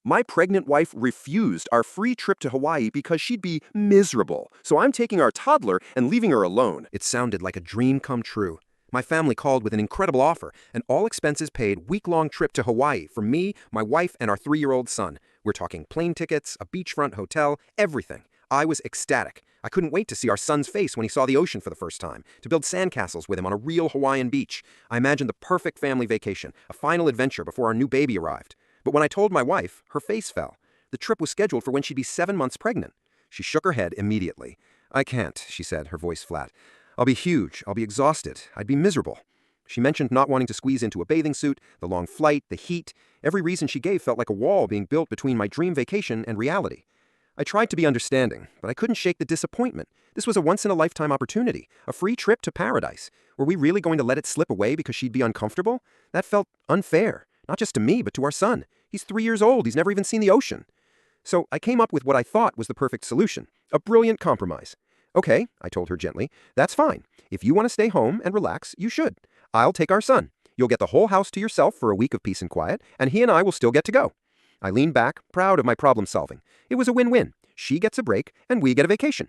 My pregnant wife refused our free trip to Hawaii because she'd be miserable. So I'm taking our toddler and leaving her alone. It sounded like a dream come true. My family called with an incredible offer, an all-expenses paid week-long trip to Hawaii for me, my wife, and our 3-year-old son. We're talking plane tickets, a beachfront hotel, everything. I was ecstatic. I couldn't wait to see our son's face when he saw the ocean for the first time, to build sandcastles with him on a real Hawaiian beach. I imagined the perfect family vacation, a final adventure before our new baby arrived. But when I told my wife, her face fell. The trip was scheduled for when she'd be 7 months pregnant. She shook her head immediately. "I can't," she said, her voice flat. "I'll be huge. I'll be exhausted. I'd be miserable." She mentioned not wanting to squeeze into a bathing suit, the long flight, the heat. Every reason she gave felt like a wall being built between my dream vacation and reality. I tried to be understanding, but I couldn't shake the disappointment. This was a once-in-a-lifetime opportunity, a free trip to paradise. Were we really going to let it slip away because she'd be uncomfortable? That felt unfair, not just to me, but to our son. He's 3 years old. He's never even seen the ocean. So I came up with what I thought was the perfect solution, a brilliant compromise. "Okay," I told her gently, "that's fine. If you want to stay home and relax, you should. I'll take our son. You'll get the whole house to yourself for a week of peace and quiet, and he and I will still get to go." I leaned back, proud of my problem-solving. It was a win-win. She gets a break, and we get a vacation.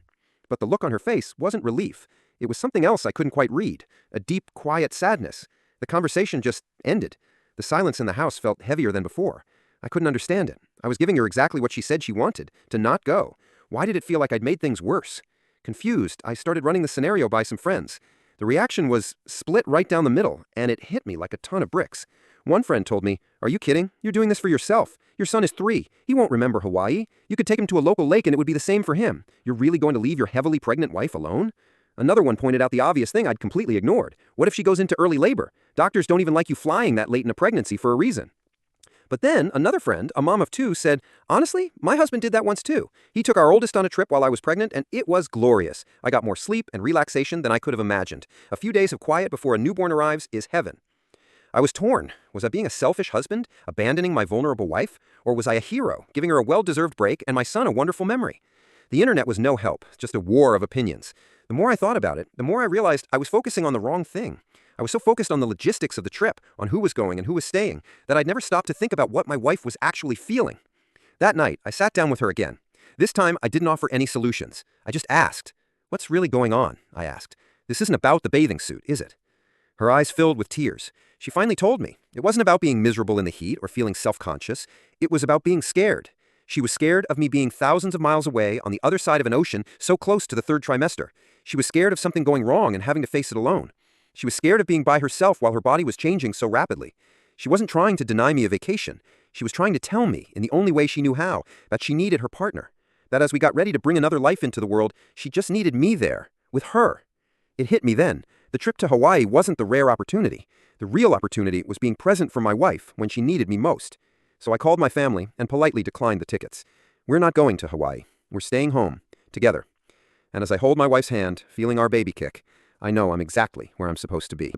But the look on her face wasn't relief. It was something else I couldn't quite read, a deep, quiet sadness. The conversation just ended. The silence in the house felt heavier than before. I couldn't understand it. I was giving her exactly what she said she wanted, to not go. Why did it feel like I'd made things worse? Confused, I started running the scenario by some friends. The reaction was split right down the middle, and it hit me like a ton of bricks. One friend told me, "Are you kidding? You're doing this for yourself. Your son is 3. He won't remember Hawaii. You could take him to a local lake and it would be the same for him. You're really going to leave your heavily pregnant wife alone?" Another one pointed out the obvious thing I'd completely ignored. What if she goes into early labor? Doctors don't even like you flying that late in a pregnancy for a reason. But then another friend, a mom of 2, said, "Honestly, my husband did that once too. He took our oldest on a trip while I was pregnant, and it was glorious. I got more sleep and relaxation than I could have imagined. A few days of quiet before a newborn arrives is heaven." I was torn. Was I being a selfish husband, abandoning my vulnerable wife? Or was I a hero, giving her a well-deserved break and my son a wonderful memory? The internet was no help, just a war of opinions. The more I thought about it, the more I realized I was focusing on the wrong thing. I was so focused on the logistics of the trip, on who was going and who was staying, that I'd never stopped to think about what my wife was actually feeling. That night, I sat down with her again. This time, I didn't offer any solutions. I just asked. "What's really going on?" I asked. "This isn't about the bathing suit, is it?" Her eyes filled with tears. She finally told me. It wasn't about being miserable in the heat or feeling self-conscious. It was about being scared. She was scared of me being thousands of miles away on the other side of an ocean so close to the 3rd trimester. She was scared of something going wrong and having to face it alone. She was scared of being by herself while her body was changing so rapidly. She wasn't trying to deny me a vacation. She was trying to tell me, in the only way she knew how, that she needed her partner. That as we got ready to bring another life into the world, she just needed me there, with her. It hit me then. The trip to Hawaii wasn't the rare opportunity. The real opportunity was being present for my wife when she needed me most. So I called my family and politely declined the tickets. We're not going to Hawaii. We're staying home, together. And as I hold my wife's hand, feeling our baby kick, I know I'm exactly where I'm supposed to be.